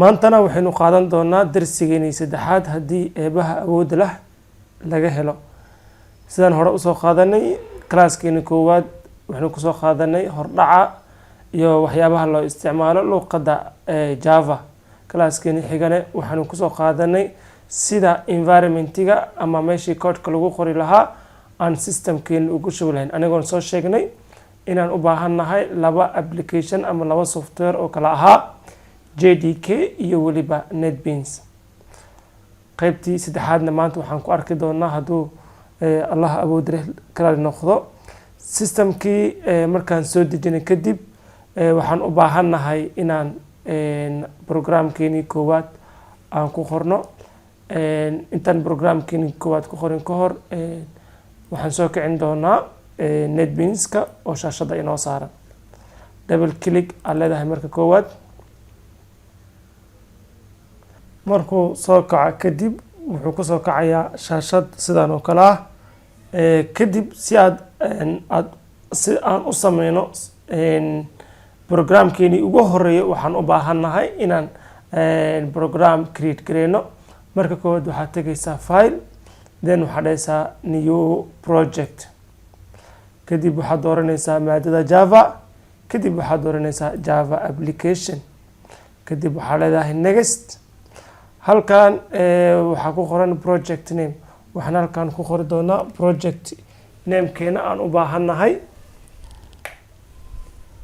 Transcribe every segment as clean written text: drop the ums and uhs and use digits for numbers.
maantana waxaynu qaadan doonaa darsigeennii saddexaad haddii eebaha awoodda lah laga helo. sidaan hore usoo qaadanay classkeeni koowaad waxaynu kusoo qaadanay hordhaca iyo waxyaabaha loo isticmaalo luqadda Java. classkeeni xigane waxaynu kusoo qaadanay sida environmentiga ama meeshii codeka lagu qori lahaa aan systemkeeni ugu shubi lahayn, anigoon soo sheegnay inaan u baahannahay laba application ama laba software oo kala ahaa JDK iyo weliba NetBeans. qaybtii saddexaadna maanta waxaan ku arki doonaa hadduu Allah awood leh kala noqdo systemkii markaan soo dejinay kadib waxaan u baahannahay inaan programkeeni koowaad aan ku qorno. intaan programkeeni koowaad ku qorin ka hor waxaan soo kicin doonaa NetBeanska oo shaashada inoo saaran. double click aad leedahay marka koowaad. markuu soo kaco kadib wuxuu kusoo kacayaa shaashad sidan oo kale ah. kadib si aan u sameyno programkeeni ugu horeeya waxaan u baahannahay inaan program create gareyno. marka koowaad waxaad tegaysaa file, then waxaad dhahaysaa new project, kadib waxaad dooranaysaa maadada Java, kadib waxaad dooranaysaa Java application, kadib waxaad leedahay next. halkan waxaa ku qoran project name, waxaan halkan ku qori doonaa project namekeena aan u baahannahay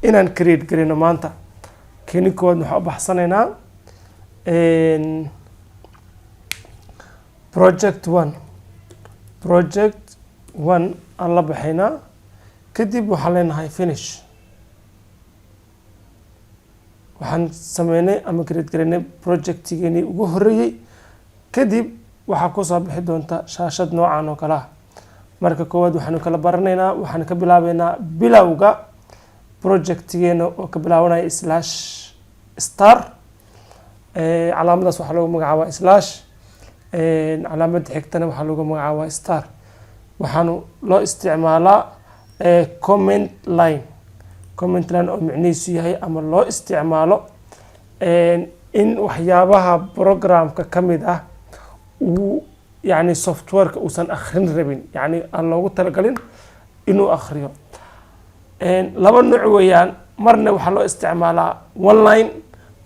inaan create gareyno maanta. keeni koowaad waxaan u baxsanaynaa project 1 aan la baxaynaa. kadib waxaan leenahay finish. waxaan sameynay ama create gareynay projectigeeni ugu horeeyay. kadib waxaa kusoo bixi doonta shaashad noocan oo kale ah. marka koowaad waxaanu kala baranaynaa, waxaan ka bilaabeynaa bilowga projectigeena oo ka bilaabanaya /star. calaamadaas waxaa loogu magacaabaa slash, calaamada xigtana waxaa loogu magacaabaa star. waxaanu loo isticmaalaa comment line oo micnihiisu yahay ama loo isticmaalo in waxyaabaha programka ka mid ah uu yani softwareka uusan akhrin rabin, yani aan loogu talagalin inuu akhriyo. laba nooc weeyaan, marna waxaa loo isticmaalaa one line,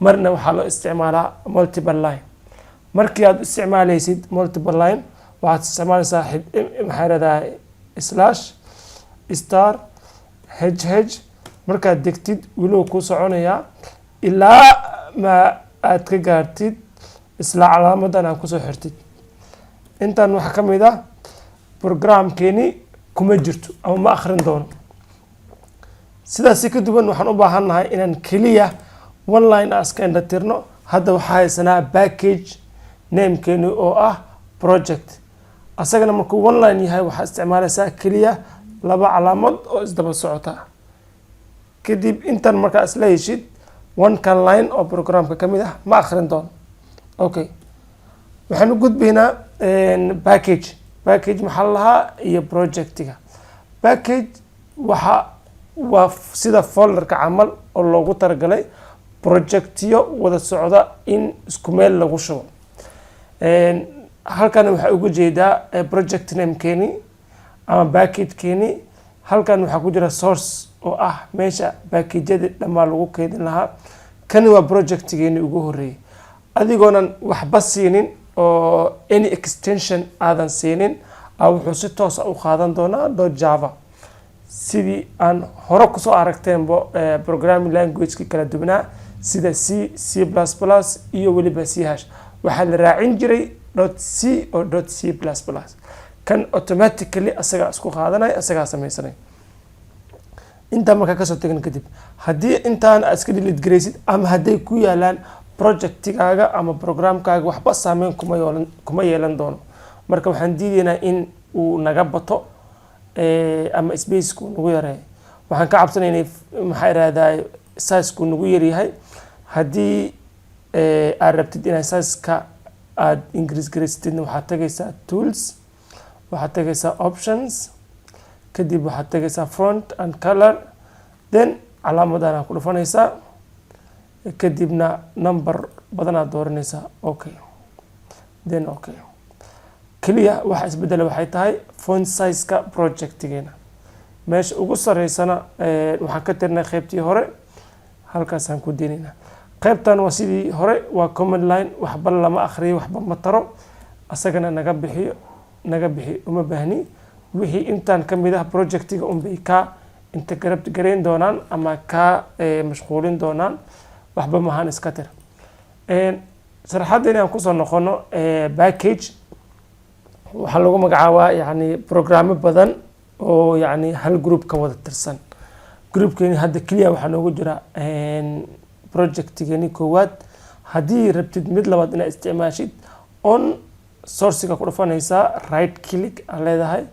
marna waxaa loo isticmaalaa multiple line. markii aad isticmaalaysid multiple line waxaad isticmaalaysaa maxaa leedahay slash star h markaad degtid weliba kuu soconayaa ilaa ma aad ka gaartid isla calaamadan aan kusoo xirtid. intaan waxaa ka mid ah programkeeni kuma jirto ama ma akhrin doono. sidaasi ka duwan waxaan u baahannahay inaan keliya one line aan iska indhatirno. hadda waxaa haysanaa package namekeeni oo ah project. asagana markuu one line yahay waxaa isticmaalaysaa keliya laba calaamad oo isdaba socota. kadib intan markaa isla heshid one kan line oo programka ka mid ah ma akhrin doono. okay, waxaan u gudbaynaa package maxaa lahaa iyo projectiga. package waa sida folderka camal oo loogu talagalay projectiyo wada socda in isku meel lagu shubo. halkan waxaa ugu jeedaa project namekeeni ama packagekeeni. halkan waxaa ku jira source oo ah meesha packageyada dhammaan lagu keydin lahaa. kani waa projectigeeni ugu horeeyay. adigoonan waxba siinin oo any extension aadan siinin wuxuu si toos ah u qaadan doonaa .java sidii aan hore kusoo aragteenbo programming languageki kala duwanaa sida C++ iyo weliba ch. waxaa la raacin jiray .c oo .c++. kan automatically asagaa isku qaadanaya, asagaa sameysanay. intaa markaa kasoo tegan kadib haddii intaan aad iska delete gareysid ama hadday ku yaalaan projectigaaga ama programkaaga waxba saameyn kuma yeelan doono. marka waxaan diidaynaa in uu naga bato ama spacekuu nagu yareeyo. waxaan ka cabsanaynay maxaa irahdaa sizekuu nagu yaryahay. haddii aad rabtid inaad sizeka aad increase gareysatidna waxaad tagaysaa tools, waxaad tagaysaa options, kadib waxaad tagaysaa front and color, then calaamadan aad ku dhufanaysaa kadibna number badanaa dooranaysaa okay then okay kaliya waxa isbedela waxay tahay font size-ka projectigeena meesha ugu sareysana waxaan ka tirnay qaybtii hore halkaasaan ku deenaynaa qaybtan waa sidii hore waa command line waxba lama akhriyo waxba ma taro asagana naga bixi uma baahni wixii intaan ka mid ah projectiga unbay ka integrate gareyn doonaan ama ka mashquulin doonaan waxba maahan iska tir sharaxadeena aan kusoo noqono package waxaa lagu magacaabaa yani programmo badan oo yani hal group ka wada tirsan groupkeeni hadda keliya waxaa noogu jira projectigeeni koowaad haddii rabtid mid labaad inaad isticmaashid on sourciga ku dhufanaysaa right click aa leedahay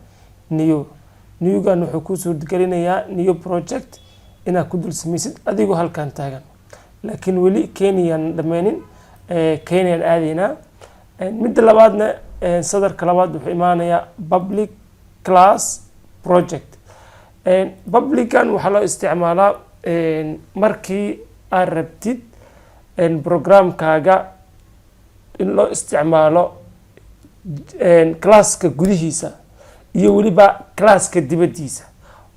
newgan wuxuu kuu suurtagelinayaa new project inaad ku dul samaysid adigoo halkan taagan laakiin weli kenyaan dhameynin kenyaan aadaynaa midda labaadna sadarka labaad wuxuu imaanayaa public class project publican waxaa loo isticmaalaa markii aad rabtid programkaaga in loo isticmaalo classka gudihiisa iyo weliba classka dibadiisa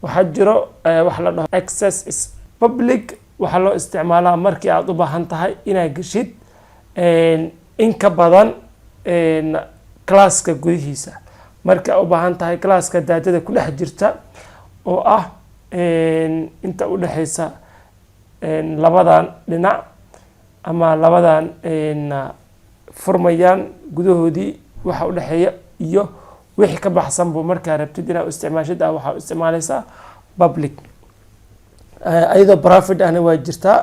waxaa jiro wax la dhaho access is public waxaa loo isticmaalaa markii aad u baahan tahay inaad geshid in ka badan classka gudihiisa markii aad u baahan tahay classka daadada ku dhex jirta oo ah inta u dhexeysa labadan dhinac ama labadan furmayaan gudahoodii waxa u dhexeeya iyo wixii ka baxsan buu markaa rabtid inaad isticmaashid waxaa u isticmaalaysaa public ayadoo private ahna waa jirtaa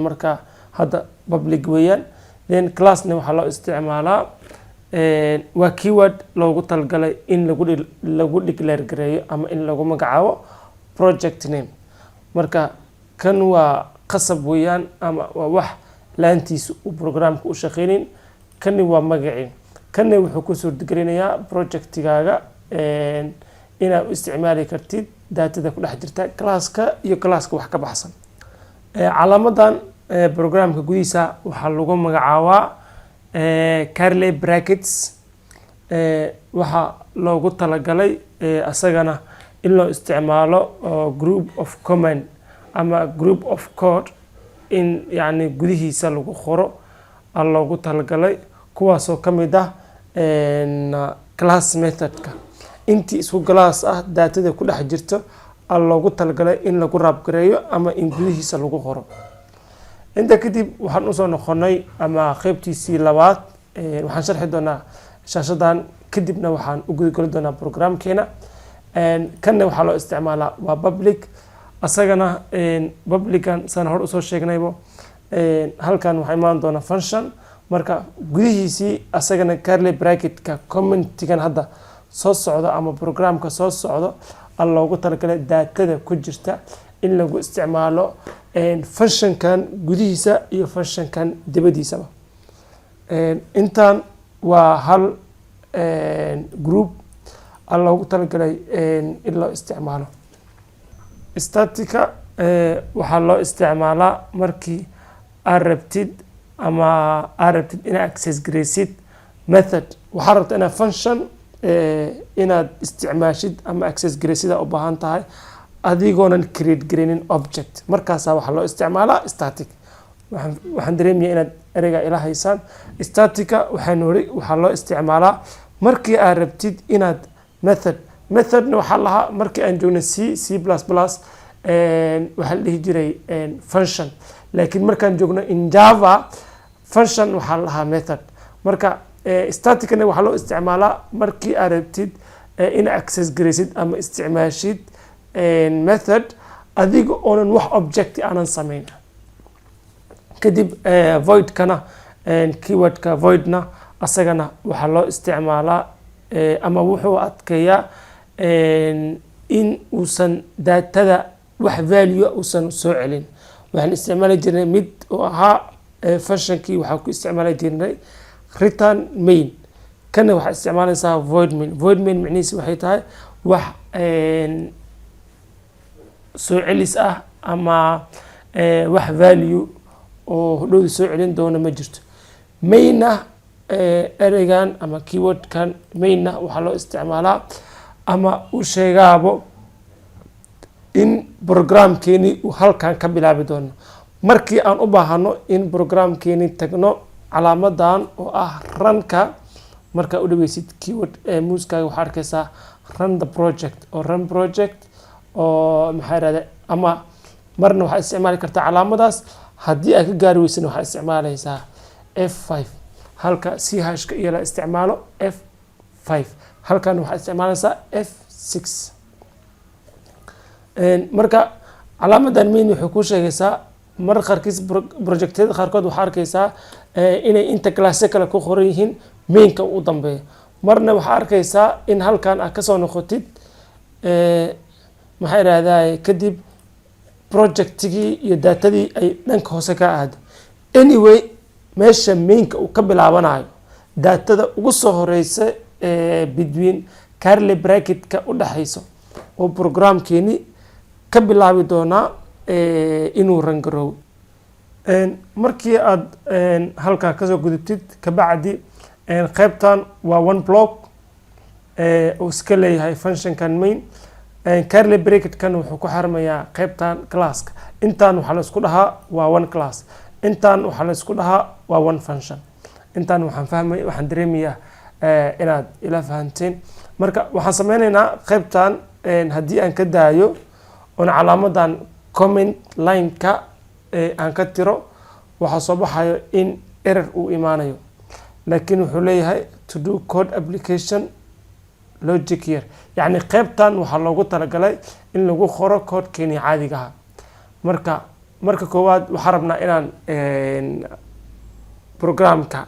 marka hadda public weeyaan then classna waxaa loo isticmaalaa waa keyword loogu talgalay in lagu declare gareeyo ama in lagu magacaabo project name marka kan waa qasab weeyaan ama waa wax laantiisa uu programka u shaqeynin kani waa magacii kanna wuxuu ku suurtagelinayaa projectigaaga inaad u isticmaali kartid daatada ku dhex jirta classka iyo classka wax ka baxsan calaamadan programka gudihiisa waxaa lagu magacaabaa curly brackets waxaa loogu talagalay asagana in loo isticmaalo group of command ama group of code in yani gudihiisa lagu qoro aa loogu talagalay kuwaasoo ka mid ah class methodka intii isku class ah daatada ku dhex jirto aa loogu talagalay in lagu raabgareeyo ama in gudihiisa lagu qoro inta kadib waxaan usoo noqonay ama qaybtiisii labaad waxaan sharxi doonaa shaashadan kadibna waxaan u gudageli doonaa programkeena kanna waxaa loo isticmaalaa waa public asagana publican saan hor usoo sheegnaybo halkan waxaa imaan doona function marka gudihiisii asagana curly bracketka commentigan hadda soo socdo ama programka soo socdo aa loogu talagalay daatada ku jirta in lagu isticmaalo functionkan gudihiisa iyo functionkan dibadiisaba intan waa hal group aa loogu talagalay in loo isticmaalo statica waxaa loo isticmaalaa markii aad rabtid ama aad rabtid inaad access gareysid method waxaa rabta inaad function inaad isticmaashid ama access gareysida u baahan tahay adigoonan create gareynin object markaasaa waxaa loo isticmaalaa static waxaan dareemaya inaad ereyga ila haysaan statica waxaa loo isticmaalaa markii aad rabtid inaad methodna waxaa lahaa markii aan joogna c++ waxaa la dhihi jiray function laakiin markaan joogno in java function waxaa lahaa method marka staticna waxaa loo isticmaalaa markii aad rabtid inaad access gareysid ama isticmaashid method adiga oonan wax object aanan sameyn kadib voidkana keywordka voidna asagana waxaa loo isticmaalaa ama wuxuu adkeeyaa in uusan daatada wax value uusan soo celin waxaan isticmaali jirnay mid oo ahaa functionkii waxaa ku isticmaali jirnay return main kana waxaa isticmaalaysaa void main micnihiisa waxay tahay wax soo celis ah ama wax value oo hodhowdi soo celin doono ma jirto. Mainna ereygan ama keywordkan mainna waxaa loo isticmaalaa ama u sheegaabo in programkeeni uu halkan ka bilaabi doono. Markii aan u baahano in programkeeni tagno calaamadan oo ah runka, markaa u dhaweysid keyword muuskaaga waxaa arkaysaa run the project oo run project oo maxaa yirahdaa, ama marna waxaa isticmaali kartaa calaamadaas. haddii aad ka gaari weysana waxaa isticmaalaysaa F5 halka c hashka iyo la isticmaalo F5 halkan waxaa isticmaalaysaa F6. marka calaamadan main waxay ku sheegaysaa mar qaarkiis projectyada qaarkood waxaa arkaysaa inay inta classe kale ku qoran yihiin mainka u dambeeyo. marna waxaa arkaysaa in halkan aad kasoo noqotid maxaa yirahdaa kadib projectigii iyo datadii ay dhanka hoose ka aado. Anyway, meesha mainka uu ka bilaabanayo datada ugu soo horeysa between curly bracketka u dhaxayso oo programkeeni ka bilaabi doonaa inuu rangaroobo. markii aad halkaa kasoo gudubtid kabacdi qaybtan waa one block oo iska leeyahay functionkan main. curly bracketkan wuxuu ku xarmayaa qaybtan classka. intaan waxaa la isku dhahaa waa one class, intaan waxaa la isku dhahaa waa one function. intaan waxaan dareemayaa inaad ila fahanteen. marka waxaan sameynaynaa qaybtan haddii aan ka daayo oon calaamadan comment line-ka aan ka tiro, waxaa soo baxayo in error uu imaanayo. laakiin wuxuu leeyahay to do code application logic here, yacni qaybtan waxaa loogu talagalay in lagu qoro codekeeni caadiga ah. marka koowaad waxaa rabnaa inaan programka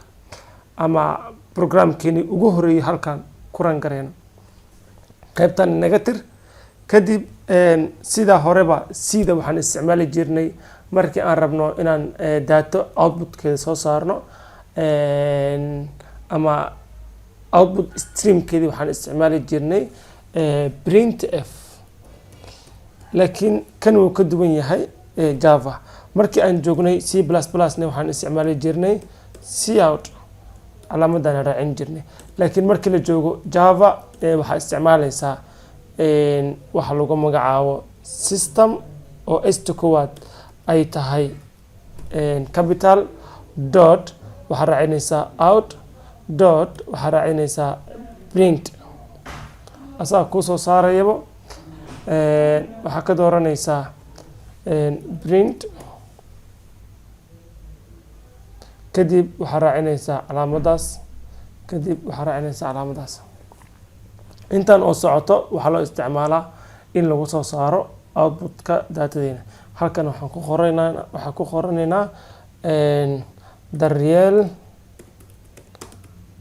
ama programkeeni ugu horeeyay halkan ku rangareyno. qaybtan naga tir. kadib sida horeba sida waxaan isticmaali jirnay markii aan rabno inaan data outputkeeda soo saarno ama output streamkeedii waxaan isticmaali jirnay printf. laakiin kan wuu ka duwan yahay java. markii aan joognay c++ waxaan isticmaali jirnay cout, calaamadan raacin jirnay. laakiin markii la joogo java waxaa isticmaalaysaa waxa lagu magacaabo system oo sta koowaad ay tahay capital dot waxaa raacinaysaa out dot waxaa raacinaysaa print. asaga kusoo saarayabo waxaa ka dooranaysaa print. kadib waxaa raacinaysaa calaamadaas. kadib waxaa raacinaysaa calaamadaas. intaan oo socoto waxaa loo isticmaalaa in lagu soo saaro outputka datadeena. halkan waxaan ku qoranaynaa Daryeel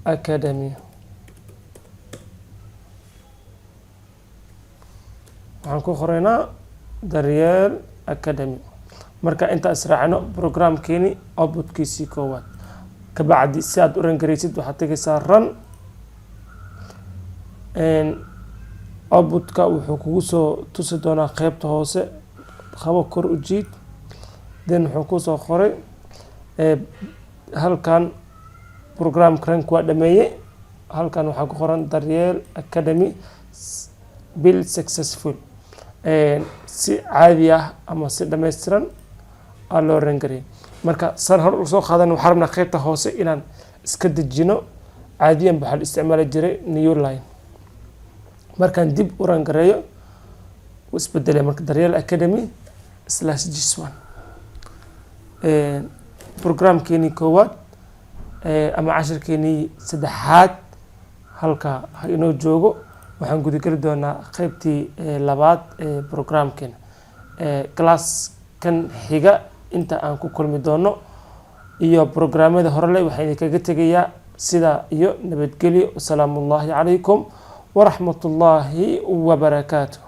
Academy. waxaan ku qoraynaa Daryeel Academy. marka inta israacno programkeeni outputkiisii koowaad kabacdi si aad u rangareysid waxaad tegaysaa run. outputka wuxuu kugu soo tusi doonaa qaybta hoose, qabo kor u jiid, then wuxuu kusoo qoray halkan programka rank waa dhameeyey. halkan waxaa ku qoran Daryeel Academy build successful. si caadi ah ama si dhammaystiran aa loo rangariyay. marka san hor usoo qaadan waxaa rabnaa qaybta hoose inaan iska dejino. caadiyan waxaa la isticmaali jiray new line. markaan dib u rangareeyo u isbedelay marka Daryeel Academy /J1 programkeeni koowaad ama cashirkeeni saddexaad halka ha inoo joogo. waxaan gudageli doonaa qaybtii labaad ee programkeena. classkan xiga inta aan ku kulmi doono iyo programmada horele waxaan idinkaga tegayaa sida iyo nabadgelyo. wasalaamu ullaahi calaykum waraxmatullaahi wabarakaatuh.